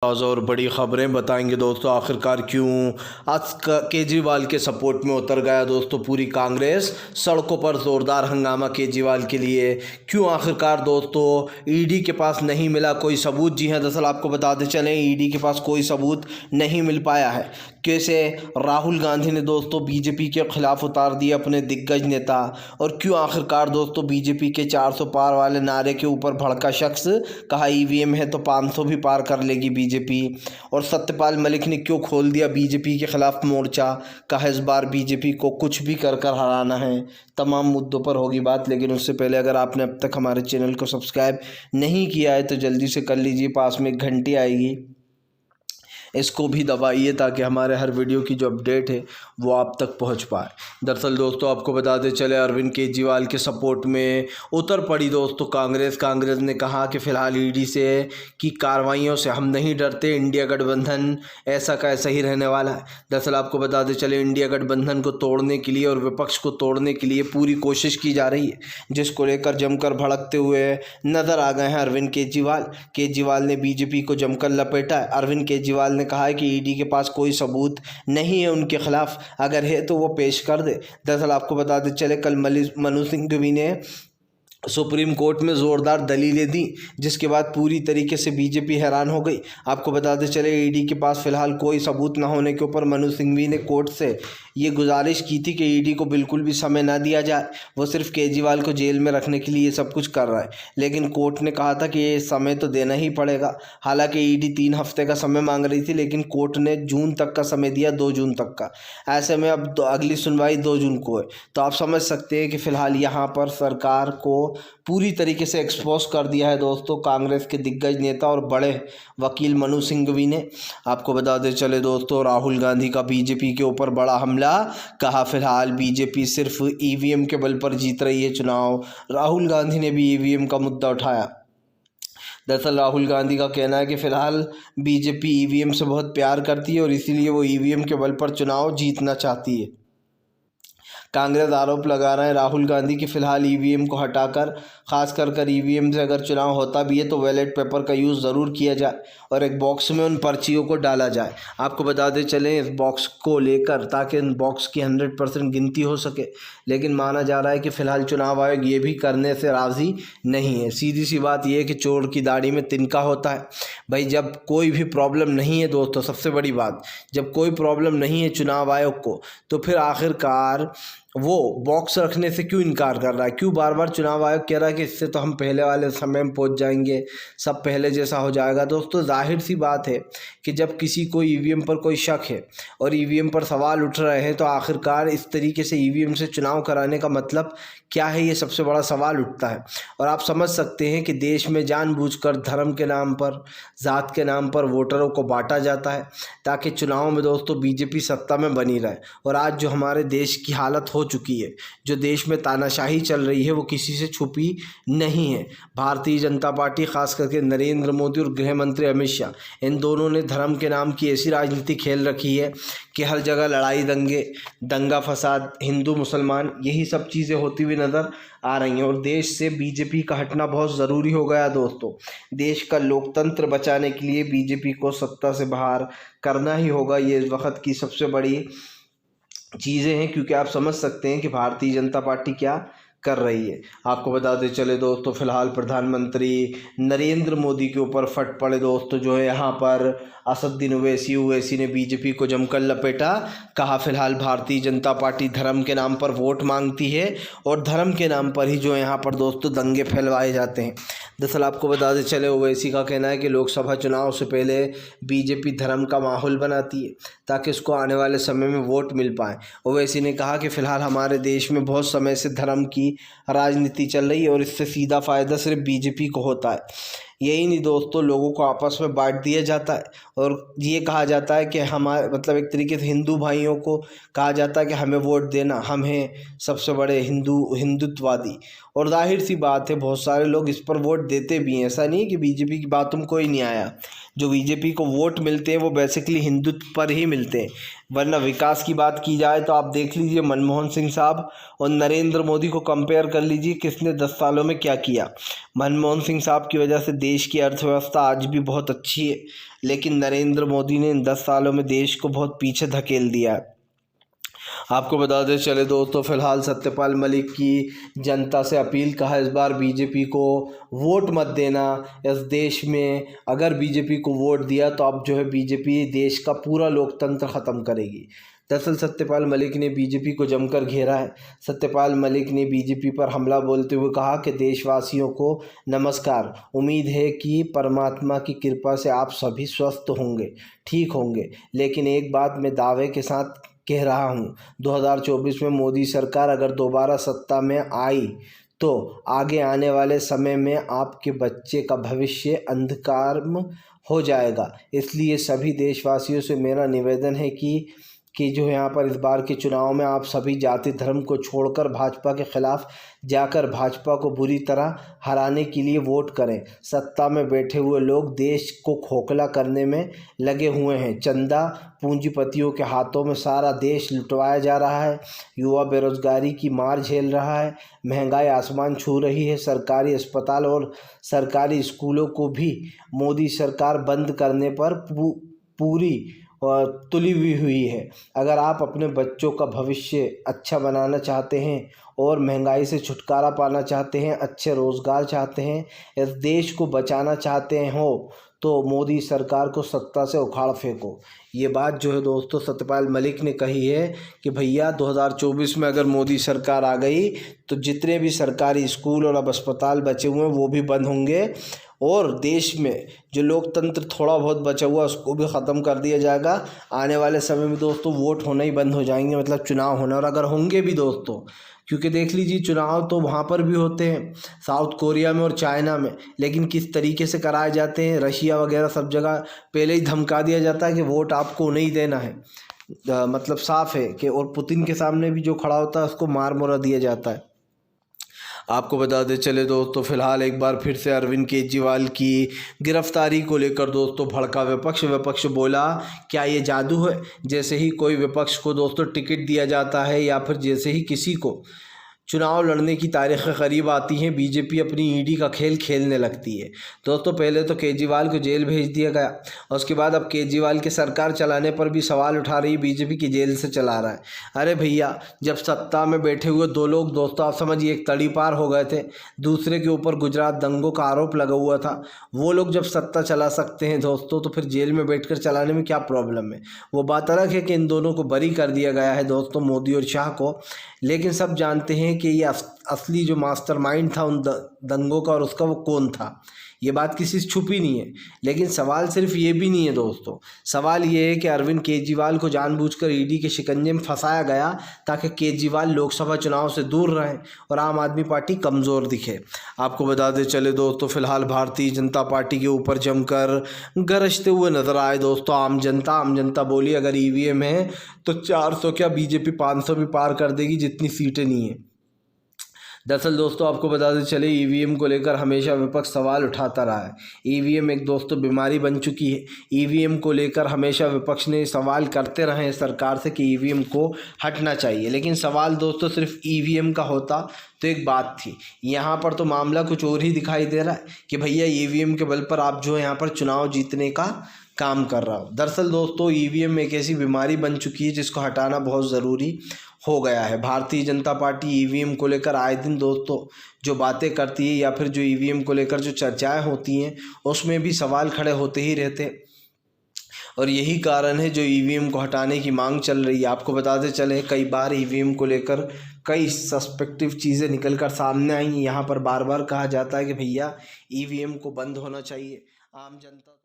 ताज़ा और बड़ी खबरें बताएंगे दोस्तों। आखिरकार क्यों आज केजरीवाल के सपोर्ट में उतर गया दोस्तों पूरी कांग्रेस, सड़कों पर ज़ोरदार हंगामा केजरीवाल के लिए। क्यों आखिरकार दोस्तों ईडी के पास नहीं मिला कोई सबूत। जी हां, दरअसल आपको बताते चलें ईडी के पास कोई सबूत नहीं मिल पाया है। कैसे राहुल गांधी ने दोस्तों बीजेपी के खिलाफ उतार दिए अपने दिग्गज नेता, और क्यों आखिरकार दोस्तों बीजेपी के 400 पार वाले नारे के ऊपर भड़का शख्स, कहा ईवीएम है तो 500 भी पार कर लेगी बीजेपी। और सत्यपाल मलिक ने क्यों खोल दिया बीजेपी के खिलाफ मोर्चा, कहा इस बार बीजेपी को कुछ भी कर कर हराना है। तमाम मुद्दों पर होगी बात, लेकिन उससे पहले अगर आपने अब तक हमारे चैनल को सब्सक्राइब नहीं किया है तो जल्दी से कर लीजिए। पास में एक घंटी आएगी, इसको भी दबाइए ताकि हमारे हर वीडियो की जो अपडेट है वो आप तक पहुंच पाए। दरअसल दोस्तों आपको बताते चले अरविंद केजरीवाल के सपोर्ट में उतर पड़ी दोस्तों कांग्रेस। कांग्रेस ने कहा कि फ़िलहाल ईडी से की कार्रवाइयों से हम नहीं डरते, इंडिया गठबंधन ऐसा का ऐसा ही रहने वाला है। दरअसल आपको बताते चले इंडिया गठबंधन को तोड़ने के लिए और विपक्ष को तोड़ने के लिए पूरी कोशिश की जा रही है, जिसको लेकर जमकर भड़कते हुए नजर आ गए हैं अरविंद केजरीवाल। केजरीवाल ने बीजेपी को जमकर लपेटा है। अरविंद केजरीवाल ने कहा है कि ईडी के पास कोई सबूत नहीं है उनके खिलाफ, अगर है तो वो पेश कर दे। दरअसल आपको बताते चले कल मनु सिंघवी ने सुप्रीम कोर्ट में ज़ोरदार दलीलें दी, जिसके बाद पूरी तरीके से बीजेपी हैरान हो गई। आपको बताते चले ईडी के पास फ़िलहाल कोई सबूत ना होने के ऊपर मनु सिंघवी ने कोर्ट से ये गुजारिश की थी कि ईडी को बिल्कुल भी समय ना दिया जाए, वो सिर्फ केजरीवाल को जेल में रखने के लिए ये सब कुछ कर रहा है। लेकिन कोर्ट ने कहा था कि ये समय तो देना ही पड़ेगा। हालांकि ईडी 3 हफ्ते का समय मांग रही थी, लेकिन कोर्ट ने जून तक का समय दिया, 2 जून तक का। ऐसे में अब अगली सुनवाई 2 जून को है, तो आप समझ सकते हैं कि फ़िलहाल यहाँ पर सरकार को पूरी तरीके से एक्सपोज कर दिया है दोस्तों कांग्रेस के दिग्गज नेता और बड़े वकील मनु सिंघवी ने। आपको बताते चले दोस्तों राहुल गांधी का बीजेपी के ऊपर बड़ा हमला, कहा फिलहाल बीजेपी सिर्फ ईवीएम के बल पर जीत रही है चुनाव। राहुल गांधी ने भी ईवीएम का मुद्दा उठाया। दरअसल राहुल गांधी का कहना है कि फ़िलहाल बीजेपी ईवीएम से बहुत प्यार करती है और इसीलिए वो ईवीएम के बल पर चुनाव जीतना चाहती है। कांग्रेस आरोप लगा रहे हैं राहुल गांधी कि फ़िलहाल ईवीएम को हटाकर, ख़ास कर ईवीएम से अगर चुनाव होता भी है तो बैलेट पेपर का यूज़ ज़रूर किया जाए और एक बॉक्स में उन पर्चियों को डाला जाए। आपको बताते चलें इस बॉक्स को लेकर, ताकि इन बॉक्स की 100% गिनती हो सके। लेकिन माना जा रहा है कि फ़िलहाल चुनाव आयोग ये भी करने से राज़ी नहीं है। सीधी सी बात यह है कि चोर की दाढ़ी में तिनका होता है। भाई जब कोई भी प्रॉब्लम नहीं है दोस्तों, सबसे बड़ी बात, जब कोई प्रॉब्लम नहीं है चुनाव आयोग को, तो फिर आखिरकार वो बॉक्स रखने से क्यों इनकार कर रहा है? क्यों बार बार चुनाव आयोग कह रहा है कि इससे तो हम पहले वाले समय में पहुंच जाएंगे, सब पहले जैसा हो जाएगा। दोस्तों जाहिर सी बात है कि जब किसी को ईवीएम पर कोई शक है और ईवीएम पर सवाल उठ रहे हैं, तो आखिरकार इस तरीके से ईवीएम से चुनाव कराने का मतलब क्या है, ये सबसे बड़ा सवाल उठता है। और आप समझ सकते हैं कि देश में जानबूझकर धर्म के नाम पर, ज़ात के नाम पर वोटरों को बांटा जाता है ताकि चुनाव में दोस्तों बीजेपी सत्ता में बनी रहे। और आज जो हमारे देश की हालत हो चुकी है, जो देश में तानाशाही चल रही है, वो किसी से छुपी नहीं है। भारतीय जनता पार्टी, खास करके नरेंद्र मोदी और गृह मंत्री अमित शाह, इन दोनों ने धर्म के नाम की ऐसी राजनीति खेल रखी है कि हर जगह लड़ाई, दंगा फसाद, हिंदू मुसलमान, यही सब चीज़ें होती हुई नज़र आ रही हैं। और देश से बीजेपी का हटना बहुत ज़रूरी हो गया दोस्तों। देश का लोकतंत्र बचाने के लिए बीजेपी को सत्ता से बाहर करना ही होगा। ये इस वक्त की सबसे बड़ी चीज़ें हैं, क्योंकि आप समझ सकते हैं कि भारतीय जनता पार्टी क्या कर रही है। आपको बताते चले दोस्तों फिलहाल प्रधानमंत्री नरेंद्र मोदी के ऊपर फट पड़े दोस्तों जो है यहाँ पर असदुद्दीन ओवैसी ने बीजेपी को जमकर लपेटा। कहा फिलहाल भारतीय जनता पार्टी धर्म के नाम पर वोट मांगती है और धर्म के नाम पर ही जो यहाँ पर दोस्तों दंगे फैलवाए जाते हैं। दरअसल आपको बताते चले ओवैसी का कहना है कि लोकसभा चुनाव से पहले बीजेपी धर्म का माहौल बनाती है ताकि उसको आने वाले समय में वोट मिल पाए। ओवैसी ने कहा कि फ़िलहाल हमारे देश में बहुत समय से धर्म की राजनीति चल रही है और इससे सीधा फ़ायदा सिर्फ बीजेपी को होता है। यही नहीं दोस्तों, लोगों को आपस में बांट दिया जाता है और ये कहा जाता है कि हमारे मतलब एक तरीके से हिंदू भाइयों को कहा जाता है कि हमें वोट देना, हम हैं सबसे बड़े हिंदुत्ववादी। और जाहिर सी बात है बहुत सारे लोग इस पर वोट देते भी हैं। ऐसा नहीं है कि बीजेपी की बातों में कोई नहीं आया। जो बीजेपी को वोट मिलते हैं वो बेसिकली हिंदुत्व पर ही मिलते हैं, वरना विकास की बात की जाए तो आप देख लीजिए मनमोहन सिंह साहब और नरेंद्र मोदी को कंपेयर कर लीजिए, किसने 10 सालों में क्या किया। मनमोहन सिंह साहब की वजह से देश की अर्थव्यवस्था आज भी बहुत अच्छी है, लेकिन नरेंद्र मोदी ने इन 10 सालों में देश को बहुत पीछे धकेल दिया है। आपको बता दें चले दोस्तों, फिलहाल सत्यपाल मलिक की जनता से अपील, कहा इस बार बीजेपी को वोट मत देना। इस देश में अगर बीजेपी को वोट दिया तो अब जो है बीजेपी देश का पूरा लोकतंत्र ख़त्म करेगी। दरअसल सत्यपाल मलिक ने बीजेपी को जमकर घेरा है। सत्यपाल मलिक ने बीजेपी पर हमला बोलते हुए कहा कि देशवासियों को नमस्कार, उम्मीद है कि परमात्मा की कृपा से आप सभी स्वस्थ होंगे, ठीक होंगे, लेकिन एक बात मैं दावे के साथ कह रहा हूँ, 2024 में मोदी सरकार अगर दोबारा सत्ता में आई तो आगे आने वाले समय में आपके बच्चे का भविष्य अंधकार में हो जाएगा। इसलिए सभी देशवासियों से मेरा निवेदन है कि जो यहाँ पर इस बार के चुनाव में आप सभी जाति धर्म को छोड़कर भाजपा के खिलाफ जाकर भाजपा को बुरी तरह हराने के लिए वोट करें। सत्ता में बैठे हुए लोग देश को खोखला करने में लगे हुए हैं। चंदा पूंजीपतियों के हाथों में सारा देश लुटवाया जा रहा है। युवा बेरोजगारी की मार झेल रहा है। महंगाई आसमान छू रही है। सरकारी अस्पताल और सरकारी स्कूलों को भी मोदी सरकार बंद करने पर पूरी और तुली हुई है। अगर आप अपने बच्चों का भविष्य अच्छा बनाना चाहते हैं और महंगाई से छुटकारा पाना चाहते हैं, अच्छे रोज़गार चाहते हैं, इस देश को बचाना चाहते हो तो मोदी सरकार को सत्ता से उखाड़ फेंको। ये बात जो है दोस्तों सत्यपाल मलिक ने कही है कि भैया 2024 में अगर मोदी सरकार आ गई तो जितने भी सरकारी स्कूल और अब अस्पताल बचे हुए हैं वो भी बंद होंगे और देश में जो लोकतंत्र थोड़ा बहुत बचा हुआ उसको भी ख़त्म कर दिया जाएगा। आने वाले समय में दोस्तों वोट होना ही बंद हो जाएंगे, मतलब चुनाव होना, और अगर होंगे भी दोस्तों, क्योंकि देख लीजिए चुनाव तो वहाँ पर भी होते हैं साउथ कोरिया में और चाइना में, लेकिन किस तरीके से कराए जाते हैं, रशिया वगैरह सब जगह पहले ही धमका दिया जाता है कि वोट आपको नहीं देना है। मतलब साफ है कि, और पुतिन के सामने भी जो खड़ा होता है उसको मार मुरा दिया जाता है। आपको बता दें चले दोस्तों, फिलहाल एक बार फिर से अरविंद केजरीवाल की गिरफ्तारी को लेकर दोस्तों भड़का विपक्ष बोला क्या ये जादू है, जैसे ही कोई विपक्ष को दोस्तों टिकट दिया जाता है या फिर जैसे ही किसी को चुनाव लड़ने की तारीखें करीब आती हैं बीजेपी अपनी ईडी का खेल खेलने लगती है। दोस्तों पहले तो केजरीवाल को जेल भेज दिया गया और उसके बाद अब केजरीवाल के सरकार चलाने पर भी सवाल उठा रही बीजेपी की जेल से चला रहा है। अरे भैया, जब सत्ता में बैठे हुए दो लोग दोस्तों आप समझिए एक तड़ी पार हो गए थे, दूसरे के ऊपर गुजरात दंगों का आरोप लगा हुआ था, वो लोग जब सत्ता चला सकते हैं दोस्तों तो फिर जेल में बैठकर चलाने में क्या प्रॉब्लम है। वो बात अलग है कि इन दोनों को बरी कर दिया गया है दोस्तों, मोदी और शाह को, लेकिन सब जानते हैं कि ये असली जो मास्टरमाइंड था उन दंगों का और उसका वो कौन था, ये बात किसी से छुपी नहीं है। लेकिन सवाल सिर्फ ये भी नहीं है दोस्तों, सवाल ये है कि अरविंद केजरीवाल को जानबूझकर ईडी के शिकंजे में फंसाया गया ताकि केजरीवाल लोकसभा चुनाव से दूर रहें और आम आदमी पार्टी कमज़ोर दिखे। आपको बता दें चले दोस्तों, फिलहाल भारतीय जनता पार्टी के ऊपर जमकर गरजते हुए नजर आए दोस्तों आम जनता बोली अगर ईवीएम है तो 400 क्या बीजेपी 500 भी पार कर देगी, जितनी सीटें नहीं है। दरअसल दोस्तों आपको बताते चले ईवीएम को लेकर हमेशा विपक्ष सवाल उठाता रहा है। ईवीएम एक दोस्तों बीमारी बन चुकी है। ईवीएम को लेकर हमेशा विपक्ष ने सवाल करते रहे हैं सरकार से कि ईवीएम को हटना चाहिए, लेकिन सवाल दोस्तों सिर्फ ईवीएम का होता तो एक बात थी। यहाँ पर तो मामला कुछ और ही दिखाई दे रहा है कि भैया ईवीएम के बल पर आप जो है यहाँ पर चुनाव जीतने का काम कर रहा हो। दरअसल दोस्तों ईवीएम एक ऐसी बीमारी बन चुकी है जिसको हटाना बहुत ज़रूरी हो गया है। भारतीय जनता पार्टी ईवीएम को लेकर आए दिन दोस्तों जो बातें करती है या फिर जो ईवीएम को लेकर जो चर्चाएं होती हैं उसमें भी सवाल खड़े होते ही रहते हैं और यही कारण है जो ईवीएम को हटाने की मांग चल रही है। आपको बताते चले कई बार ईवीएम को लेकर कई सस्पेक्टिव चीज़ें निकल कर सामने आई। यहाँ पर बार बार कहा जाता है कि भैया ईवीएम को बंद होना चाहिए। आम जनता